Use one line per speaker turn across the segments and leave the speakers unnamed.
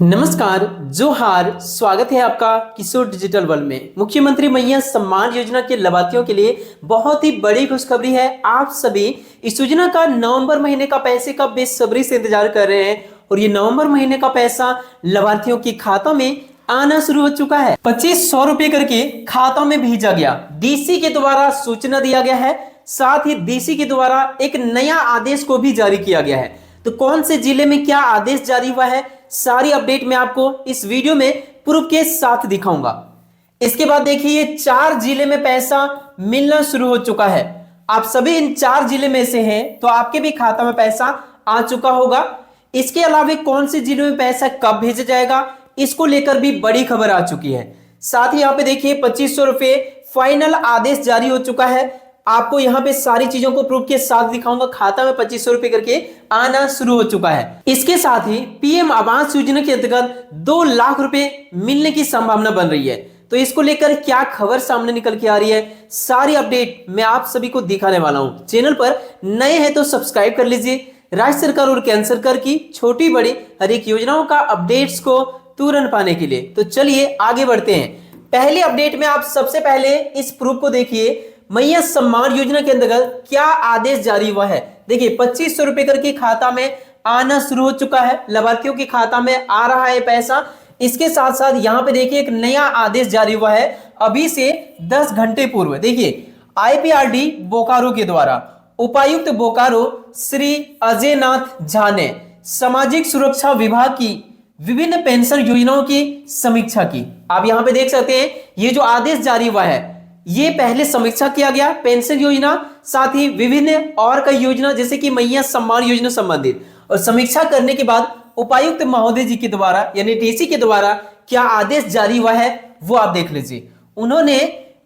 नमस्कार, जोहार। स्वागत है आपका किशोर डिजिटल वर्ल्ड में। मुख्यमंत्री मैया सम्मान योजना के लाभार्थियों के लिए बहुत ही बड़ी खुशखबरी है। आप सभी इस योजना का नवंबर महीने का पैसे का बेसब्री से इंतजार कर रहे हैं और ये नवंबर महीने का पैसा लाभार्थियों के खातों में आना शुरू हो चुका है। 2500 रुपए करके खातों में भेजा गया। डीसी के द्वारा सूचना दिया गया है, साथ ही डीसी के द्वारा एक नया आदेश को भी जारी किया गया है। तो कौन से जिले में क्या आदेश जारी हुआ है, सारी अपडेट मैं आपको इस वीडियो में प्रूफ के साथ दिखाऊंगा। इसके बाद देखिए, ये 4 जिले में पैसा मिलना शुरू हो चुका है। आप सभी इन 4 जिले में से हैं तो आपके भी खाता में पैसा आ चुका होगा। इसके अलावा कौन से जिलों में पैसा कब भेजा जाएगा, इसको लेकर भी बड़ी खबर आ चुकी है। साथ ही यहाँ पे देखिए 2500 रुपए फाइनल आदेश जारी हो चुका है। आपको यहाँ पे सारी चीजों को प्रूफ के साथ दिखाऊंगा। खाता में 2500 रुपए करके आना शुरू हो चुका है। इसके साथ ही पीएम आवास योजना के अंतर्गत 2 लाख रुपए मिलने की संभावना बन रही है। तो इसको लेकर क्या खबर सामने निकल के आ रही है, सारी अपडेट मैं आप सभी को दिखाने वाला हूं। चैनल पर नए हैं तो सब्सक्राइब कर लीजिए। राज्य सरकार और केंद्र सरकार की छोटी बड़ी हर एक योजनाओं का अपडेट्स को तुरंत पाने के लिए तो चलिए आगे बढ़ते हैं। पहली अपडेट में आप सबसे पहले इस प्रूफ को देखिए। मैया सम्मान योजना के अंतर्गत क्या आदेश जारी हुआ है। देखिए 2500 रुपए करके खाता में आना शुरू हो चुका है। लाभार्थियों के खाता में आ रहा है पैसा। इसके साथ साथ यहाँ पे देखिए एक नया आदेश जारी हुआ है अभी से 10 घंटे पूर्व। देखिए आईपीआरडी बोकारो के द्वारा उपायुक्त बोकारो श्री अजय नाथ झा ने सामाजिक सुरक्षा विभाग की विभिन्न पेंशन योजनाओं की समीक्षा की। आप यहाँ पे देख सकते हैं, ये जो आदेश जारी हुआ है ये पहले समीक्षा किया गया पेंशन योजना, साथ ही विभिन्न और कई योजना जैसे कि मैया सम्मान योजना संबंधित, और समीक्षा करने के बाद उपायुक्त महोदय जी के द्वारा यानी डीसी के द्वारा क्या आदेश जारी हुआ है वो आप देख लीजिए। उन्होंने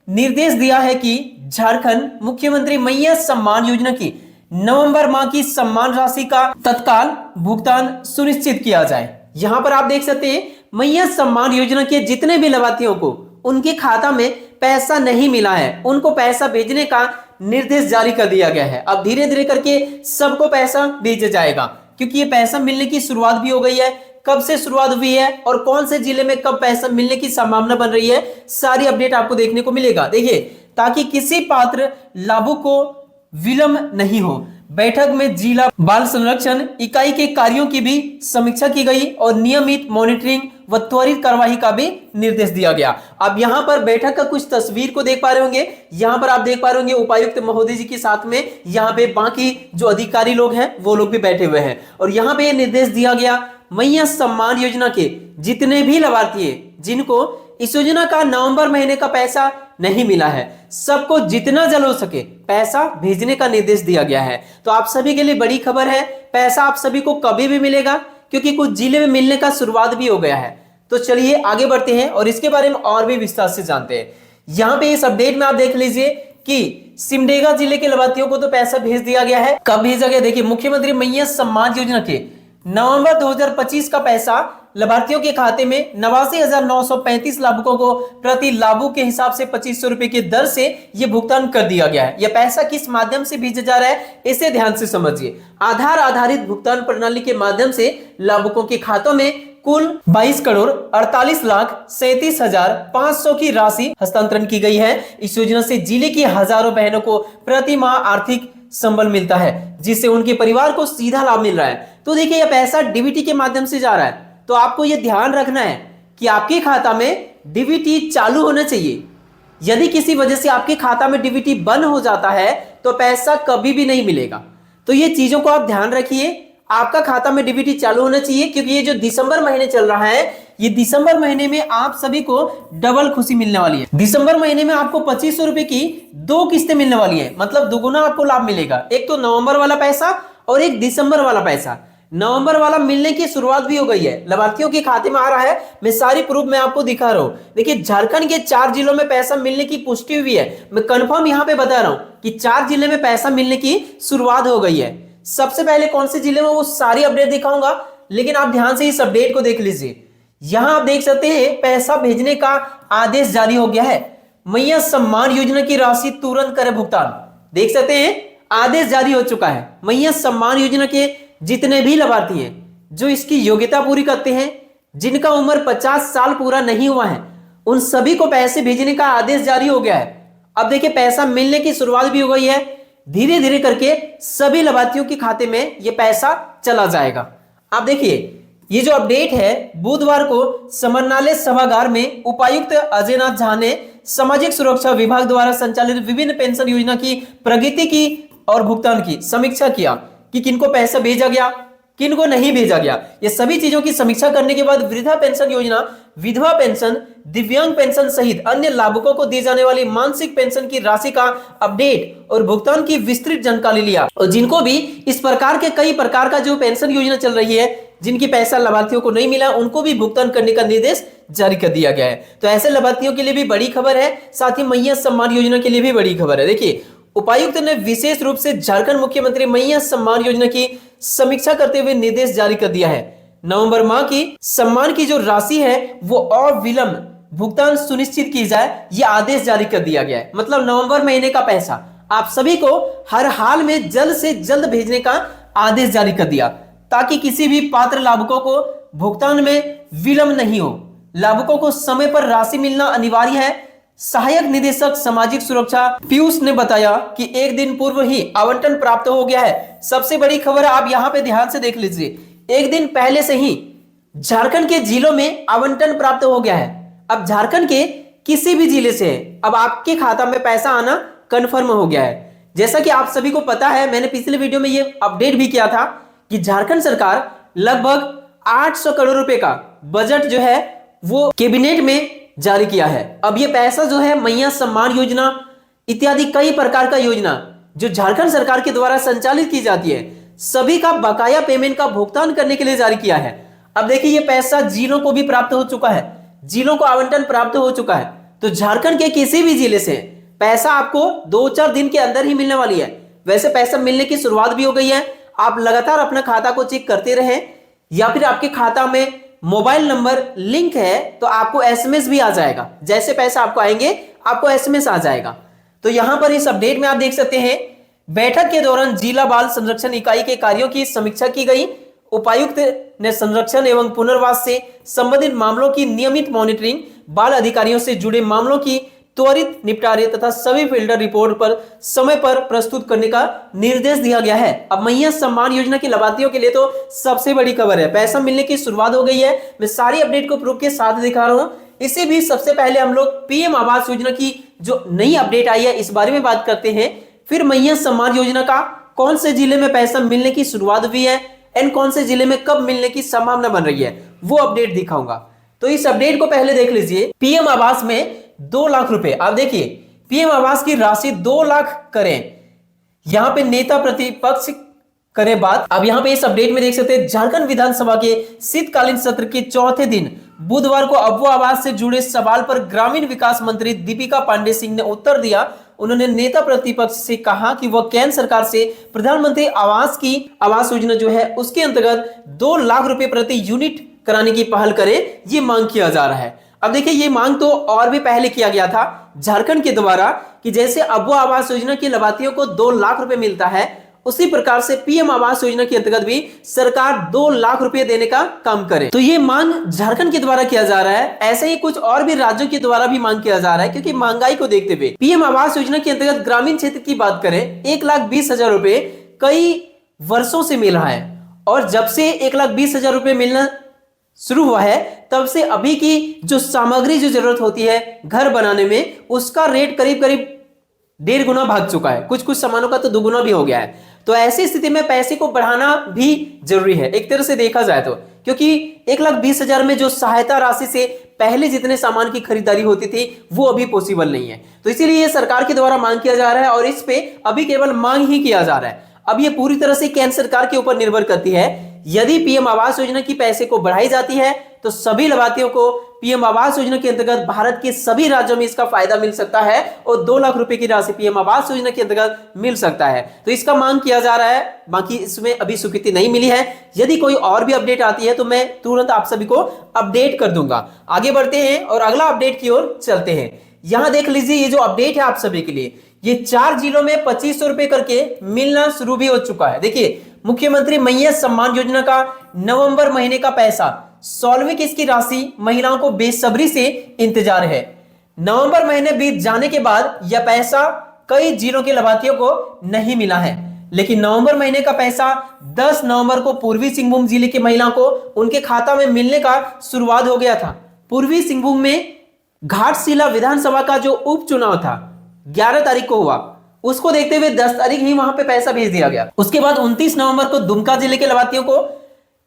निर्देश दिया है कि झारखंड मुख्यमंत्री मैया सम्मान योजना की नवंबर माह की सम्मान राशि का तत्काल भुगतान सुनिश्चित किया जाए। यहां पर आप देख सकते हैं, मैया सम्मान योजना के जितने भी लाभार्थियों को उनके खाता में पैसा नहीं मिला है, उनको पैसा भेजने का निर्देश जारी कर दिया गया है। अब धीरे धीरे करके सबको पैसा भेजा जाएगा, क्योंकि ये पैसा मिलने की शुरुआत भी हो गई है। कब से शुरुआत हुई है और कौन से जिले में कब पैसा मिलने की संभावना बन रही है, सारी अपडेट आपको देखने को मिलेगा। देखिए, ताकि किसी पात्र लाभुक को विलंब नहीं हो, बैठक में जिला बाल संरक्षण इकाई के कार्यों की भी समीक्षा की गई और नियमित मॉनिटरिंग व त्वरित कार्रवाई का भी निर्देश दिया गया। अब यहाँ पर बैठक का कुछ तस्वीर को देख पा रहे होंगे। यहाँ पर आप देख पा रहे होंगे उपायुक्त महोदय जी के साथ में यहाँ पे बाकी जो अधिकारी लोग हैं वो लोग भी बैठे हुए हैं। और यहाँ पे निर्देश दिया गया, मैया सम्मान योजना के जितने भी लाभार्थी हैं जिनको इस योजना का नवंबर महीने का पैसा नहीं मिला है, सबको जितना जल्द हो सके पैसा भेजने का निर्देश दिया गया है। तो आप सभी के लिए बड़ी खबर है, पैसा आप सभी को कभी भी मिलेगा, क्योंकि कुछ जिले में मिलने का शुरुआत भी हो गया है। तो चलिए आगे बढ़ते हैं और इसके बारे में और भी विस्तार से जानते हैं। यहाँ पे इस अपडेट में आप देख लीजिए कि सिमडेगा जिले के लाभार्थियों को तो पैसा भेज दिया गया है। कब भेजा गया, देखिए मुख्यमंत्री मैया सम्मान योजना के नवंबर 2025 का पैसा लाभार्थियों के खाते में 89,935 लाभुकों को प्रति लाभुक के हिसाब से 2500 रुपए की दर से यह भुगतान कर दिया गया है। यह पैसा किस माध्यम से भेजा जा रहा है, इसे ध्यान से समझिए। आधार आधारित भुगतान प्रणाली के माध्यम से लाभुकों के खातों में कुल 22,48,37,500 की राशि हस्तांतरण की गई है। इस योजना से जिले की हजारों बहनों को प्रति माह आर्थिक संबल मिलता है, जिससे उनके परिवार को सीधा लाभ मिल रहा है। तो देखिए, यह पैसा डीबीटी के माध्यम से जा रहा है, तो आपको यह ध्यान रखना है कि आपके खाता में डीबीटी चालू होना चाहिए। यदि किसी वजह से आपके खाता में डीबीटी बंद हो जाता है तो पैसा कभी भी नहीं मिलेगा। तो ये चीजों को आप ध्यान रखिए, आपका खाता में डीबीटी चालू होना चाहिए, क्योंकि ये जो दिसंबर महीने चल रहा है, ये दिसंबर महीने में आप सभी को डबल खुशी मिलने वाली है। दिसंबर महीने में आपको 2500 रुपए की 2 किस्तें मिलने वाली है, मतलब दुगुना आपको लाभ मिलेगा। एक तो नवंबर वाला पैसा और एक दिसंबर वाला पैसा। नवंबर वाला मिलने की शुरुआत भी हो गई है, लाभार्थियों के खाते में आ रहा है। मैं सारी प्रूफ में आपको दिखा रहा हूं। देखिए, झारखंड के 4 जिलों में पैसा मिलने की पुष्टि हुई है। मैं कंफर्म यहां पे बता रहा हूं कि 4 जिले में पैसा मिलने की शुरुआत हो गई है। सबसे पहले कौन से जिले में वो सारी अपडेट दिखाऊंगा, लेकिन आप ध्यान से इस अपडेट को देख लीजिए। यहां आप देख सकते हैं पैसा भेजने का आदेश जारी हो गया है। मैया सम्मान योजना की राशि तुरंत करे भुगतान। देख सकते हैं आदेश जारी हो चुका है। मैया सम्मान योजना के जितने भी लाभार्थी हैं जो इसकी योग्यता पूरी करते हैं जिनका उम्र 50 साल पूरा नहीं हुआ है, उन सभी को पैसे भेजने का आदेश जारी हो गया है। अब देखिए पैसा मिलने की शुरुआत भी हो गई है। धीरे धीरे करके सभी लाभार्थियों के खाते में यह पैसा चला जाएगा। आप देखिए ये जो अपडेट है, बुधवार को समरनालय सभागार में उपायुक्त अजयनाथ झा ने सामाजिक सुरक्षा विभाग द्वारा संचालित विभिन्न पेंशन योजना की प्रगति की और भुगतान की समीक्षा किया कि किनको पैसा भेजा गया, किनको नहीं भेजा गया। ये सभी चीजों की समीक्षा करने के बाद वृद्धा पेंशन योजना, विधवा पेंशन, दिव्यांग पेंशन सहित अन्य लाभुकों को दी जाने वाली मासिक पेंशन की राशि का अपडेट और भुगतान की विस्तृत जानकारी लिया। और जिनको भी इस प्रकार के कई प्रकार का जो पेंशन योजना चल रही है, जिनकी पैसा लाभार्थियों को नहीं मिला, उनको भी भुगतान करने का निर्देश जारी कर दिया गया है। तो ऐसे लाभार्थियों के लिए भी बड़ी खबर है, साथ ही मैया सम्मान योजना के लिए भी बड़ी खबर है। देखिए उपायुक्त ने विशेष रूप से झारखंड मुख्यमंत्री मैया सम्मान योजना की समीक्षा करते हुए निर्देश जारी कर दिया है। नवंबर माह की सम्मान की जो राशि है वो अविलंब भुगतान सुनिश्चित की जाए, ये आदेश जारी कर दिया गया है। मतलब नवंबर महीने का पैसा आप सभी को हर हाल में जल्द से जल्द भेजने का आदेश जारी कर दिया, ताकि किसी भी पात्र लाभुकों को भुगतान में विलंब नहीं हो। लाभुकों को समय पर राशि मिलना अनिवार्य है। सहायक निदेशक सामाजिक सुरक्षा पीयूष ने बताया कि एक दिन पूर्व ही आवंटन प्राप्त हो गया है। सबसे बड़ी खबर आप यहां पे ध्यान से देख लीजिए, एक दिन पहले से ही झारखंड के जिलों में आवंटन प्राप्त हो गया है। अब झारखंड के किसी भी जिले से अब आपके खाता में पैसा आना कंफर्म हो गया है। जैसा कि आप सभी को पता है, मैंने पिछले वीडियो में ये अपडेट भी किया था कि झारखंड सरकार लगभग 800 करोड़ रुपए का बजट जो है वो कैबिनेट में जारी किया है। अब ये पैसा जो है मैया सम्मान योजना इत्यादि कई प्रकार का योजना जो झारखंड सरकार के द्वारा संचालित की जाती है, सभी का बकाया पेमेंट का भुगतान करने के लिए जारी किया है। अब देखिए ये पैसा जिलों को भी प्राप्त हो चुका है, जिलों को आवंटन प्राप्त हो चुका है। तो झारखंड के किसी भी जिले से पैसा आपको 2-4 दिन के अंदर ही मिलने वाली है। वैसे पैसा मिलने की शुरुआत भी हो गई है। आप लगातार अपना खाता को चेक करते रहें, या फिर आपके खाता में मोबाइल नंबर लिंक है तो आपको एसएमएस भी आ जाएगा। जैसे पैसा आपको आएंगे आपको एसएमएस आ जाएगा। तो यहां पर इस अपडेट में आप देख सकते हैं, बैठक के दौरान जिला बाल संरक्षण इकाई के कार्यों की समीक्षा की गई। उपायुक्त ने संरक्षण एवं पुनर्वास से संबंधित मामलों की नियमित मॉनिटरिंग, बाल अधिकारियों से जुड़े मामलों की त्वरित निपटारे तथा सभी फिल्टर रिपोर्ट पर समय पर प्रस्तुत करने का निर्देश दिया गया है। अब मैया सम्मान योजना के लाभार्थियों के लिए तो सबसे बड़ी खबर है, पैसा मिलने की शुरुआत हो गई है। मैं सारी अपडेट को प्रूफ के साथ दिखा रहा हूं। इसे भी सबसे पहले हम लोग पीएम आवास योजना की जो नई अपडेट आई है इस बारे में बात करते हैं। फिर मैया सम्मान योजना का कौन से जिले में पैसा मिलने की शुरुआत हुई है एंड कौन से जिले में कब मिलने की संभावना बन रही है, वो अपडेट दिखाऊंगा। तो इस अपडेट को पहले देख लीजिए। पीएम आवास में 2 लाख रुपए, आप देखिए पीएम आवास की राशि 2 लाख करें, यहां पे नेता प्रतिपक्ष करें बात। अब यहां पे इस अपडेट में देख सकते हैं, झारखंड विधानसभा के शीतकालीन सत्र के चौथे दिन बुधवार को अबू आवास से जुड़े सवाल पर ग्रामीण विकास मंत्री दीपिका पांडे सिंह ने उत्तर दिया। उन्होंने नेता प्रतिपक्ष से कहा कि वह केंद्र सरकार से प्रधानमंत्री आवास योजना जो है उसके अंतर्गत 2 लाख रुपए प्रति यूनिट कराने की पहल करे, ये मांग किया जा रहा है। अब देखिए ये मांग तो और भी पहले किया गया था झारखंड के द्वारा कि जैसे अबू आवास योजना के लाभार्थियों को 2 लाख रुपए मिलता है, उसी प्रकार से पीएम आवास योजना के अंतर्गत भी सरकार 2 लाख रुपए देने का काम करे। तो ये मांग झारखंड के द्वारा किया जा रहा है। ऐसे ही कुछ और भी राज्यों के द्वारा भी मांग किया जा रहा है, क्योंकि महंगाई को देखते हुए पीएम आवास योजना के अंतर्गत ग्रामीण क्षेत्र की बात करें 1,20,000 रुपए कई वर्षों से मिल रहा है, और जब से 1,20,000 रुपए मिलना शुरू हुआ है तब से अभी की जो सामग्री जो जरूरत होती है घर बनाने में, उसका रेट करीब 1.5 गुना भाग चुका है। कुछ सामानों का तो 2 गुना भी हो गया है। तो ऐसी स्थिति में पैसे को बढ़ाना भी जरूरी है एक तरह से देखा जाए तो, क्योंकि 1,20,000 में जो सहायता राशि से पहले जितने सामान की खरीदारी होती थी वो अभी पॉसिबल नहीं है। तो इसीलिए सरकार के द्वारा मांग किया जा रहा है, और इस पे अभी केवल मांग ही किया जा रहा है। अब ये पूरी तरह से केंद्र सरकार के ऊपर निर्भर करती है। यदि पीएम आवास योजना की पैसे को बढ़ाई जाती है तो सभी लाभार्थियों को पीएम आवास योजना के अंतर्गत भारत के सभी राज्यों में इसका फायदा मिल सकता है, और 2 लाख रुपए की राशि पीएम आवास योजना के अंतर्गत मिल सकता है। तो इसका मांग किया जा रहा है, बाकी इसमें अभी स्वीकृति नहीं मिली है। यदि कोई और भी अपडेट आती है तो मैं तुरंत आप सभी को अपडेट कर दूंगा। आगे बढ़ते हैं और अगला अपडेट की ओर चलते हैं। यहां देख लीजिए ये जो अपडेट है आप सभी के लिए, ये 4 जिलों में 2500 रुपए करके मिलना शुरू भी हो चुका है। देखिए मुख्यमंत्री मैया सम्मान योजना का नवंबर महीने का पैसा 16वीं किस्त की राशि महिलाओं को बेसब्री से इंतजार है। नवंबर महीने बीत जाने के बाद यह पैसा कई जिलों के लाभार्थियों को नहीं मिला है, लेकिन नवंबर महीने का पैसा 10 नवंबर को पूर्वी सिंहभूम जिले की महिलाओं को उनके खाता में मिलने का शुरुआत हो गया था। पूर्वी सिंहभूम में घाटशिला विधानसभा का जो उपचुनाव था 11 तारीख को हुआ, उसको देखते हुए 10 तारीख ही वहां पे पैसा भेज दिया गया। उसके बाद 29 नवंबर को दुमका जिले के लाभार्थियों को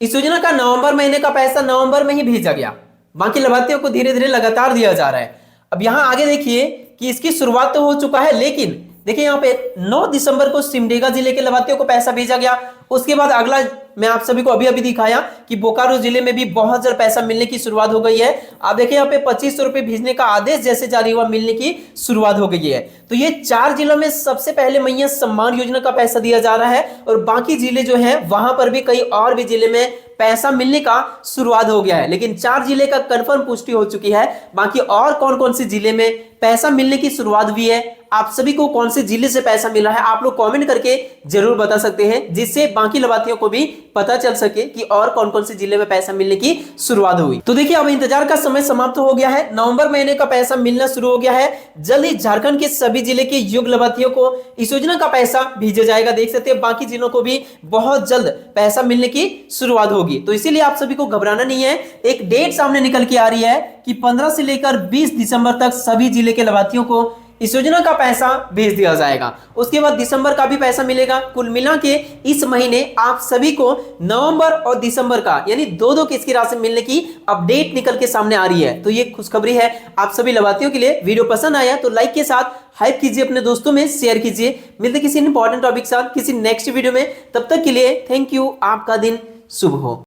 इस योजना का नवंबर महीने का पैसा नवंबर में ही भेजा गया। बाकी लाभार्थियों को धीरे धीरे लगातार दिया जा रहा है। अब यहां आगे देखिए कि इसकी शुरुआत तो हो चुका है, लेकिन देखिए यहाँ पे 9 दिसंबर को सिमडेगा जिले के लाभार्थियों को पैसा भेजा गया। उसके बाद अगला मैं आप सभी को अभी अभी दिखाया कि बोकारो जिले में भी बहुत जल्द पैसा मिलने की शुरुआत हो गई है। आप देखिए यहाँ पे 2500 रुपए भेजने का आदेश जैसे जारी हुआ, मिलने की शुरुआत हो गई है। तो ये 4 जिलों में सबसे पहले मैया सम्मान योजना का पैसा दिया जा रहा है, और बाकी जिले जो है वहां पर भी कई और भी जिले में पैसा मिलने का शुरुआत हो गया है, लेकिन 4 जिले का कंफर्म पुष्टि हो चुकी है। बाकी और कौन कौन से जिले में पैसा मिलने की शुरुआत हुई है, आप सभी को कौन से जिले से पैसा मिला है, आप लोग कमेंट करके जरूर बता सकते हैं, जिससे बाकी लाभार्थियों को भी पता चल सके कि और कौन कौन से जिले में पैसा मिलने की शुरुआत हुई। तो देखिए अब इंतजार का समय समाप्त हो गया है। नवंबर महीने का पैसा मिलना शुरू हो गया है। जल्द ही झारखंड के सभी जिले के योग्य लाभार्थियों को इस योजना का पैसा भेजा जाएगा। देख सकते हैं बाकी जिलों को भी बहुत जल्द पैसा मिलने की शुरुआत होगी। तो इसीलिए आप सभी को घबराना नहीं है। एक डेट सामने निकल के आ रही है कि 15 से लेकर 20 दिसंबर तक सभी जिले के लाभार्थियों को इस योजना का पैसा भेज दिया जाएगा। उसके बाद दिसंबर का भी पैसा मिलेगा। कुल मिला के इस महीने आप सभी को नवंबर और दिसंबर का यानी 2-2 किस्त की राशि मिलने की अपडेट निकल के सामने आ रही है। तो ये खुशखबरी है आप सभी लाभार्थियों के लिए। वीडियो पसंद आया तो लाइक के साथ हाइप कीजिए, अपने दोस्तों में शेयर कीजिए। मिलते किसी इंपॉर्टेंट टॉपिक के साथ किसी नेक्स्ट वीडियो में। तब तक के लिए थैंक यू। आपका दिन शुभ हो।